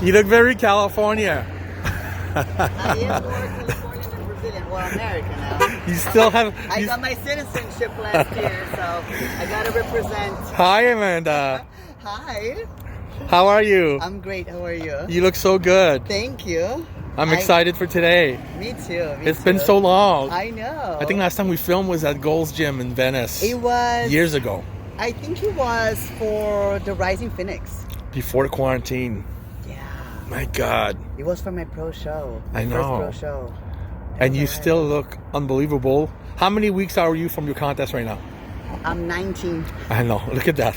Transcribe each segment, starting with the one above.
You look very California. I am more Californian than Brazilian. Well, American now. You still have... I got my citizenship last year, so I gotta represent. Hi, Amanda. Hi. How are you? I'm great. How are you? You look so good. Thank you. I'm excited for today. Me too. It's been so long. I know. I think last time we filmed was at Gold's Gym in Venice. It was years ago. I think it was for the Rising Phoenix. Before quarantine. Yeah. My God. It was for my pro show. I know. First pro show. And you still look unbelievable. How many weeks are you from your contest right now? I'm 19. I know. Look at that.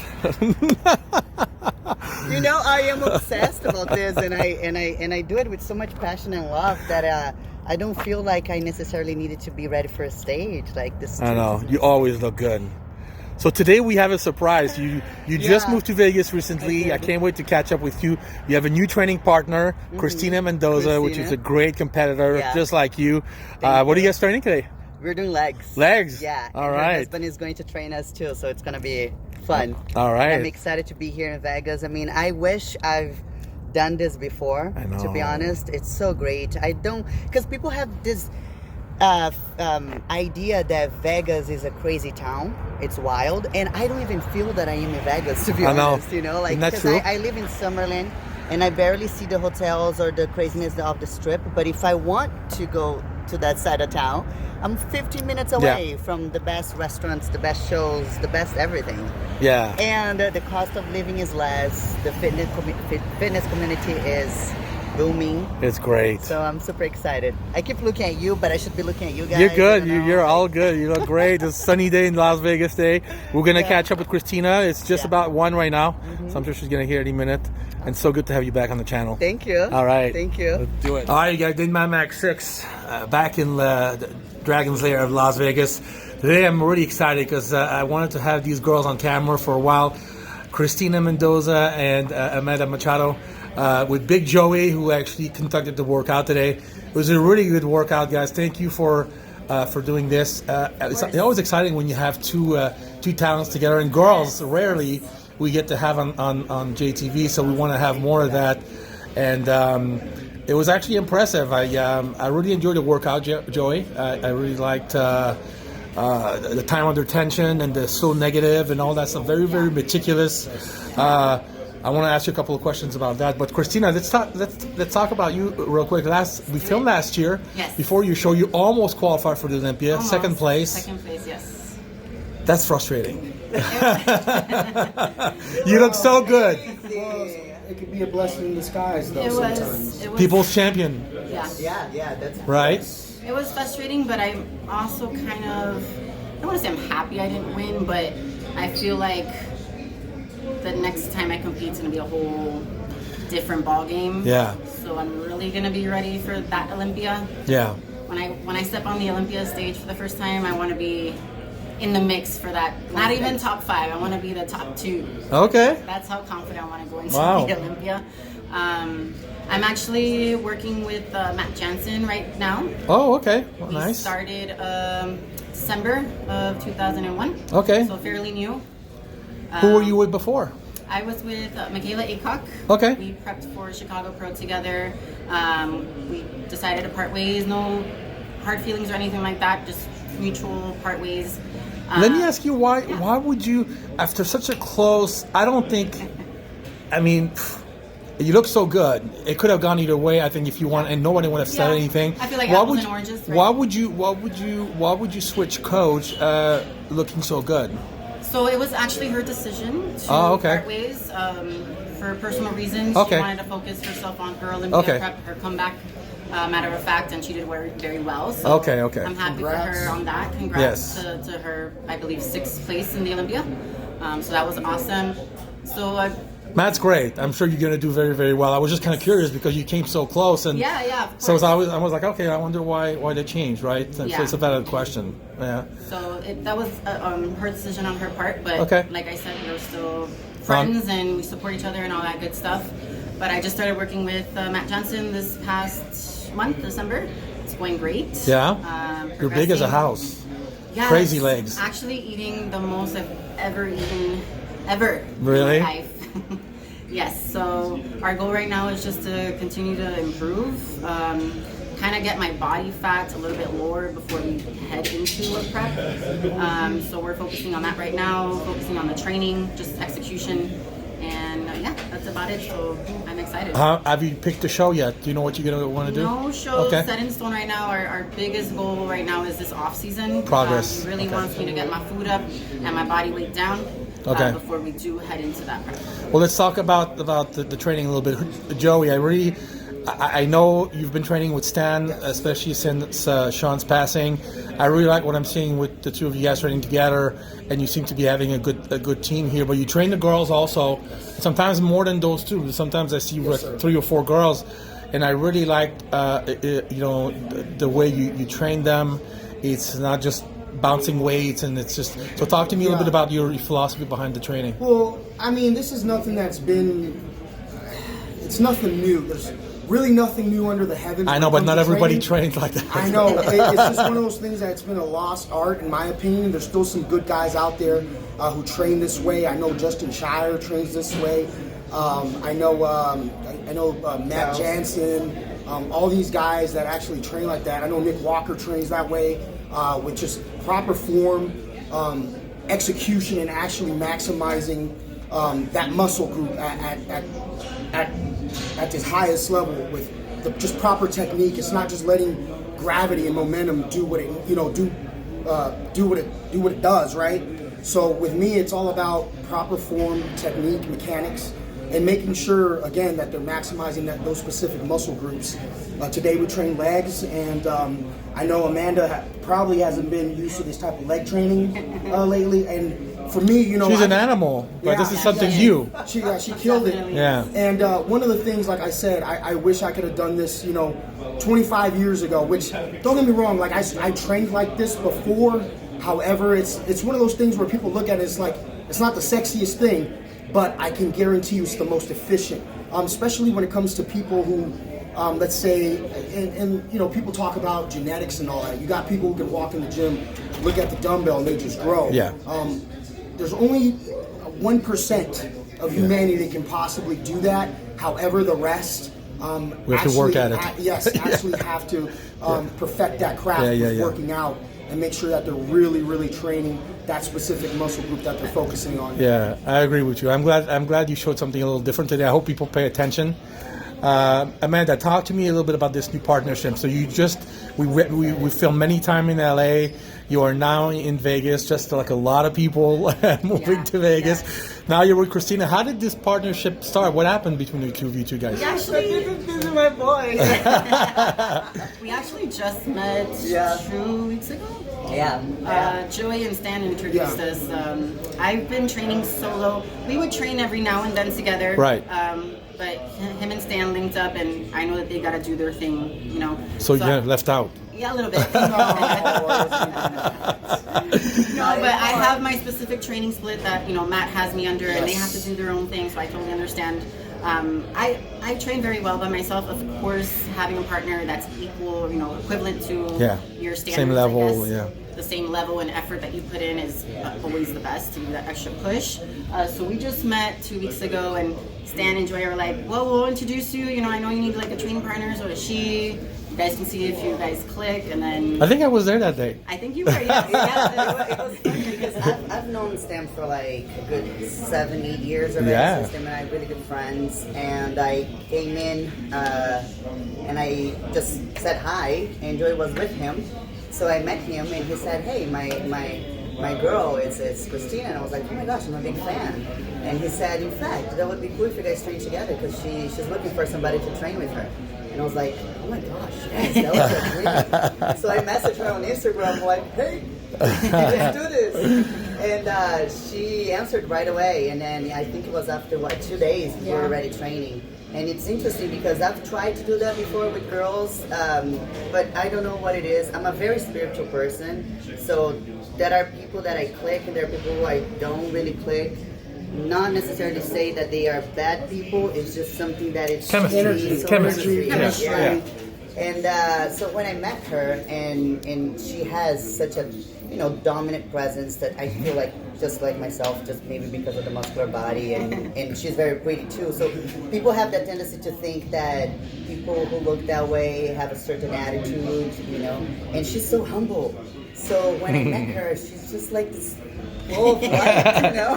You know, I am obsessed about this, and I do it with so much passion and love that I don't feel like I necessarily needed to be ready for a stage like this. I know. You always look good. So today we have a surprise. You just moved to Vegas recently. I can't wait to catch up with you. You have a new training partner, Kristina Mendoza, which is a great competitor, just like you. What are you guys training today? We're doing legs. Legs? Yeah. All and right. My husband is going to train us too, so it's going to be fun. All right. And I'm excited to be here in Vegas. I mean, I wish I've done this before, I know. to be honest. It's so great. I don't, because people have this idea that Vegas is a crazy town. It's wild, and I don't even feel that I am in Vegas, to be honest. You know, like, because I live in Summerlin, and I barely see the hotels or the craziness of the strip. But if I want to go to that side of town, I'm 15 minutes away from the best restaurants, the best shows, the best everything. Yeah. And the cost of living is less. The fitness community is booming. It's great. So I'm super excited. I keep looking at you, but I should be looking at you guys. You're good. You're all good. You look great. It's a sunny day in Las Vegas day. We're going to catch up with Kristina. It's just about 1 right now. So I'm sure she's going to hear any minute. And so good to have you back on the channel. Thank you. All right. Thank you. Let's do it. All right, you guys. Did my Max 6 back in the Dragon's Lair of Las Vegas. Today I'm really excited because I wanted to have these girls on camera for a while. Kristina Mendoza and Amanda Machado. With Big Joey, who actually conducted the workout today. It was a really good workout, guys. Thank you for doing this. It's always exciting when you have two talents together, and girls rarely we get to have on JayTV, so we want to have more of that. And it was actually impressive. I really enjoyed the workout, Joey. I really liked the time under tension and the so negative and all that stuff. Very, very meticulous. I want to ask you a couple of questions about that, but Kristina, let's talk about you real quick. We filmed last year. Yes. Before your show, you almost qualified for the Olympia. Almost. Second place. Second place, yes. That's frustrating. You look so good. Well, it could be a blessing in disguise, though. Sometimes. It was People's champion, Yeah, that's right? It was frustrating, but I'm also kind of, I don't want to say I'm happy I didn't win, but I feel like the next time I compete is going to be a whole different ball game. Yeah. So I'm really going to be ready for that Olympia. Yeah. When I step on the Olympia stage for the first time, I want to be in the mix for that. Not even top 5. I want to be the top 2. Okay. That's how confident I want to go into Wow. the Olympia. I'm actually working with Matt Jansen right now. Oh, okay. Well, We nice. started December of 2001. Okay. So fairly new. Who were you with before? I was with Michaela Aycock. Okay. We prepped for Chicago Pro together. We decided to part ways. No hard feelings or anything like that. Just mutual part ways. Let me ask you why would you, after such a close, I don't think, I mean, you look so good. It could have gone either way, I think, if you want, and nobody would have said anything. I feel like apples and oranges, right? Why would you switch coach looking so good? So it was actually her decision to part ways for personal reasons. She wanted to focus herself on her Olympia prep, her comeback. Matter of fact, and she did very well. So okay. I'm happy for her on that. Congrats to her, I believe, 6th place in the Olympia. So that was awesome. So Matt's great. I'm sure you're going to do very, very well. I was just kind of curious because you came so close, and yeah. Of course. So I was like, okay, I wonder why they changed, right? So it's a valid question. Yeah. So that was her decision on her part, but like I said, we're still friends and we support each other and all that good stuff. But I just started working with Matt Johnson this past month, December. It's going great. Yeah. You're big as a house. Yes. Crazy legs. Actually eating the most I've ever eaten, ever really? in my life. Yes, so our goal right now is just to continue to improve, kind of get my body fat a little bit lower before we head into a prep. So we're focusing on that right now, focusing on the training, just execution, and yeah, that's about it. So I'm excited. Have you picked a show yet? Do you know what you're going to want to do? No show set in stone right now. Our biggest goal right now is this off season. Progress. He really wants me to get my food up and my body weight down. Before we do head into that prep. Well, let's talk about the training a little bit. Joey, I know you've been training with Stan, especially since Sean's passing. I really like what I'm seeing with the two of you guys training together, and you seem to be having a good team here. But you train the girls also, sometimes more than those two. Sometimes I see 3 or 4 girls, and I really like the way you train them. It's not just bouncing weights, and it's just so. Talk to me a little bit about your philosophy behind the training. Well, I mean, this is nothing that's been. It's nothing new. There's really nothing new under the heavens. I know, but not everybody trains like that. I know. It's just one of those things that's been a lost art, in my opinion. There's still some good guys out there who train this way. I know Justin Shire trains this way. I know Matt Jansen. All these guys that actually train like that. I know Nick Walker trains that way. With just proper form, execution, and actually maximizing that muscle group at its highest level with just proper technique. It's not just letting gravity and momentum do what it does, right? So with me, it's all about proper form, technique, mechanics, and making sure, again, that they're maximizing those specific muscle groups. Today we train legs, and I know Amanda probably hasn't been used to this type of leg training lately, and for me, she's an animal, but this is something new. She killed it. Yeah. And one of the things, like I said, I wish I could have done this, 25 years ago. Which, don't get me wrong, like I trained like this before. However, it's one of those things where people look at it, it's like it's not the sexiest thing, but I can guarantee you it's the most efficient, especially when it comes to people who, let's say, and people talk about genetics and all that. You got people who can walk in the gym, look at the dumbbell, and they just grow. Yeah. There's only 1% of humanity that can possibly do that. However, the rest we have to work at it. Actually have to perfect that craft with working out and make sure that they're really, really training that specific muscle group that they're focusing on. Yeah, I agree with you. I'm glad you showed something a little different today. I hope people pay attention. Amanda, talk to me a little bit about this new partnership. So we filmed many times in LA. You are now in Vegas, just like a lot of people moving to Vegas. Yes. Now you're with Kristina. How did this partnership start? What happened between the two of you two guys? This is my boy. We actually just met 2 weeks ago. Yeah. Joey and Stan introduced us. I've been training solo. We would train every now and then together. Right. But him and Stan linked up, and I know that they got to do their thing, So you left out. Yeah, a little bit. No, but I have my specific training split that Matt has me under, and they have to do their own thing. So I totally understand. I train very well by myself. Of course, having a partner that's equal, equivalent to your standards. Same level, The same level and effort that you put in is always the best to do that extra push. So we just met 2 weeks ago, and Stan and Joy are like, well, we'll introduce you. I know you need like a training partner, so does she. You guys can see if you guys click, and then... I think I was there that day. I think you were, yes. It was funny because I've known Stan for like a good 7-8 years already. So Stan and I are really good friends, and I came in and I just said hi, and Joy was with him. So I met him, and he said, hey, my girl, it's Kristina. And I was like, oh my gosh, I'm a big fan. And he said, in fact, that would be cool if you guys train together, because she's looking for somebody to train with her. And I was like, oh my gosh, yes, that was a dream. So I messaged her on Instagram, like, hey, let's do this. And she answered right away. And then I think it was after, 2 days, we were already training. And it's interesting because I've tried to do that before with girls, but I don't know what it is. I'm a very spiritual person. So there are people that I click, and there are people who I don't really click. Not necessarily say that they are bad people. It's just something that it's chemistry. Yeah. And so when I met her, and she has such a dominant presence that I feel like just like myself, just maybe because of the muscular body, and she's very pretty too. So people have that tendency to think that people who look that way have a certain attitude, you know, and she's so humble. So when I met her, she's just like this full of life, you know.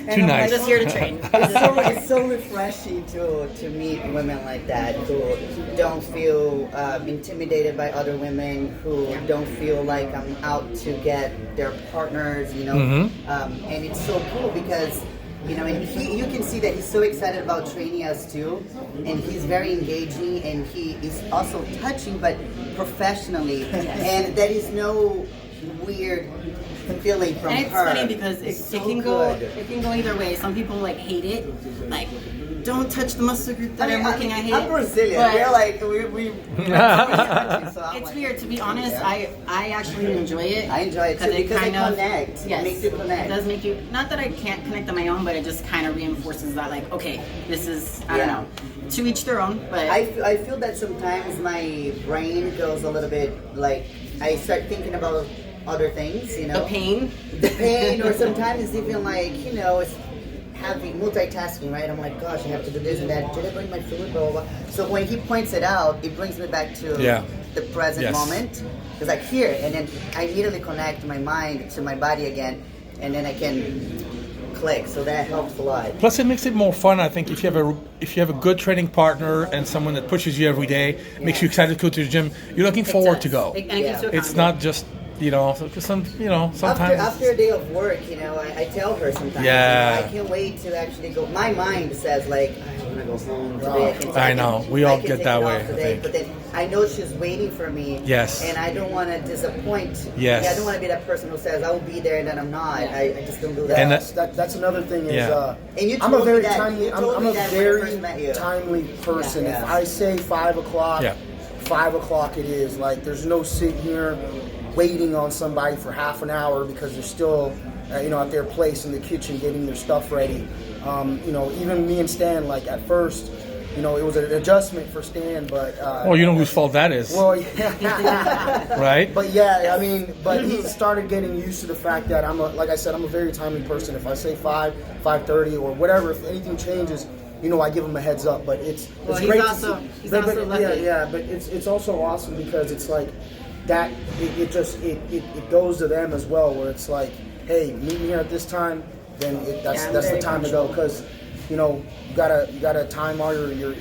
And Too nice. I'm just here to train. It's so refreshing to meet women like that who don't feel intimidated by other women, who don't feel like I'm out to get their partners, you know. And it's so cool because, you know, and you can see that he's so excited about training us too, and he's very engaging, and he is also touching, but professionally, and there is no weird feeling from her. And it's funny because it can go either way. Some people like hate it, like don't touch the muscle group that I'm working. I hate I'm it. Brazilian. But We're like we it's weird, to be honest. I actually enjoy it. I enjoy it too because it connects. Yes, it makes you connect. It does make you. Not that I can't connect on my own, but it just kind of reinforces that, like, okay, this is, I don't know, to each their own. But I feel that sometimes my brain goes a little bit like I start thinking about other things, you know. the pain, or sometimes it's even like, you know, it's having multitasking, right? I'm like, gosh, I have to do this and that. Did I bring my food? Blah, blah, blah. So when he points it out, it brings me back to the present moment. Because like here, and then I immediately connect my mind to my body again, and then I can click. So that helps a lot. Plus, it makes it more fun. I think if you have a good training partner and someone that pushes you every day, makes you excited to go to the gym. You're looking forward to go. It's not just, you know, sometimes after a day of work, you know, I tell her sometimes, you know, I can't wait to actually go. My mind says like, I want to go home today. I know, we all get that way. Today, but then I know she's waiting for me. Yes. And I don't want to disappoint. Yes. Yeah, I don't want to be that person who says I will be there and then I'm not. I just don't do that. And that's another thing is, and you I'm a very timely. I'm a very timely person. If I say 5 o'clock, 5 o'clock it is. Like there's no sitting here waiting on somebody for half an hour because they're still, you know, at their place in the kitchen getting their stuff ready. You know, even me and Stan, like at first, you know, it was an adjustment for Stan, but well, you know whose fault that is. Well, yeah. Right? But yeah, I mean, but he started getting used to the fact that like I said, I'm a very timely person. If I say 5:30 or whatever, if anything changes, you know, I give him a heads up. But it's great to see. He's also lucky. Yeah, but it's also awesome because it's like that. It goes to them as well, where it's like, hey, meet me here at this time. Then that's the time to go because, you know, you gotta time all your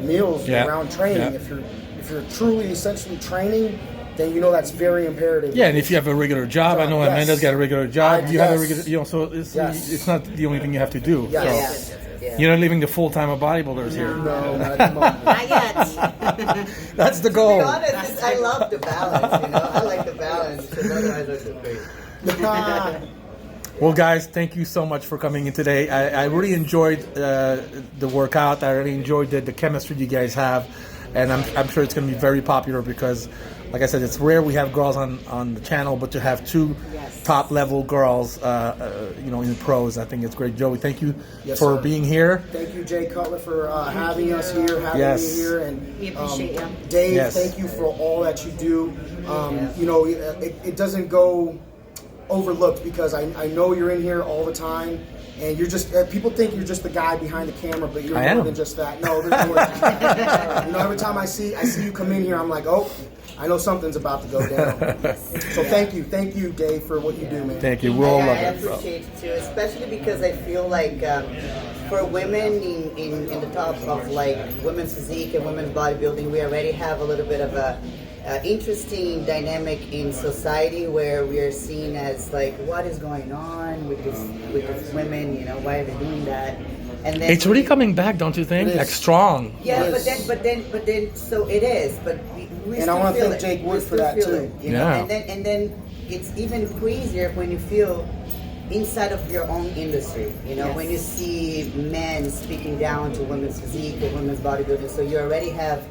meals around training. If you're truly essentially training, then you know that's very imperative. Yeah, and if you have a regular job, I know Amanda's got a regular job. You have a regular, you know, so it's not the only thing you have to do. Yes. So. You're not leaving the full-time of bodybuilders here. No, not at the moment. Not yet. That's the goal. To be honest, I love the balance, you know. I like the balance because otherwise I feel crazy. Well, guys, thank you so much for coming in today. I really enjoyed the workout. I really enjoyed the chemistry you guys have, and I'm sure it's going to be very popular because, like I said, it's rare we have girls on the channel, but to have two top-level girls, you know, in the pros, I think it's great. Joey, thank you for being here. Thank you, Jay Cutler, for having us here, having me here, and we appreciate you. Dave, thank you for all that you do. You know, it doesn't go overlooked because I know you're in here all the time, and you're just people think you're just the guy behind the camera, but you're more than just that. No, there's more than that. You know, every time I see you come in here, I'm like, oh, I know something's about to go down. So thank you, Dave, for what you do, man. Thank you. We all love I it. appreciate it too, especially because I feel like for women in the top of like women's physique and women's bodybuilding, we already have a little bit of a interesting dynamic in society where we are seen as like, what is going on with these women? You know, why are they doing that? And then it's really coming back, don't you think? Like strong. Yeah, but then, so it is. But we and still I want to feel thank it. Jake Wood for still that feel too. It, you know? And then it's even crazier when you feel inside of your own industry. You know, when you see men speaking down to women's physique or women's bodybuilding. So you already have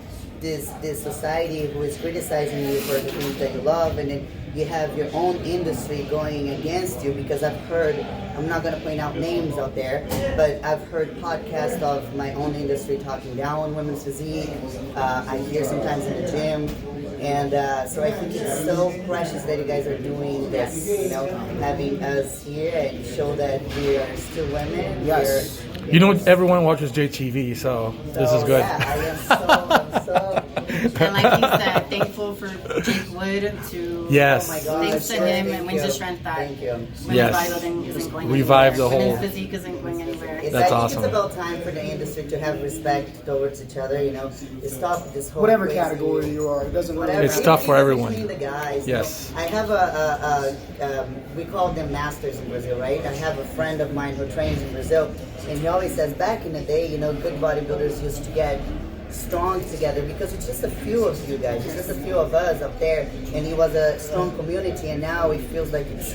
this society who is criticizing you for the things that you love, and then you have your own industry going against you, because I've heard, I'm not going to point out names out there, but I've heard podcasts of my own industry talking down on women's physique. I hear sometimes in the gym. And so I think it's so precious that you guys are doing this, you know, having us here and show that we are still women. Yes. You know, everyone watches JayTV, so this is good. Yeah, I'm so and like he said, thankful for Jake Wood to yes. Oh my God, thanks to him and Wings of Strength that Women's Yes. Revival isn't going Revive anywhere. the whole- Women's physique isn't going anywhere. That's I awesome. think it's about time for the industry to have respect towards each other, you know, to stop this whole Whatever crazy- category you are, it doesn't matter. It's tough for Even everyone. between the guys, Yes. you know. I have we call them masters in Brazil, right? I have a friend of mine who trains in Brazil, and he always says back in the day, you know, good bodybuilders used to get strong together because it's just a few of you guys, it's just a few of us up there, and it was a strong community, and now it feels like it's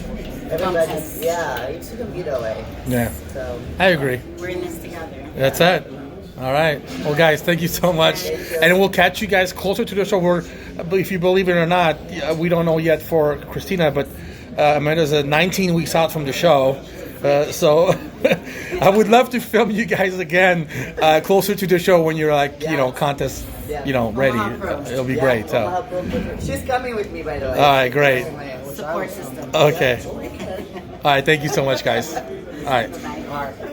everybody's, yeah, it shouldn't be that way. Yeah, So I agree. We're in this together. That's it. All right. Well, guys, thank you so much. And we'll catch you guys closer to the show. If you believe it or not, we don't know yet for Kristina, but Amanda's 19 weeks out from the show. So I would love to film you guys again closer to the show when you're like, you know, contest, you know, ready. It'll be great. So. she's coming with me, by the way. All right, great. Support system. Okay. All right, thank you so much, guys. All right. Bye.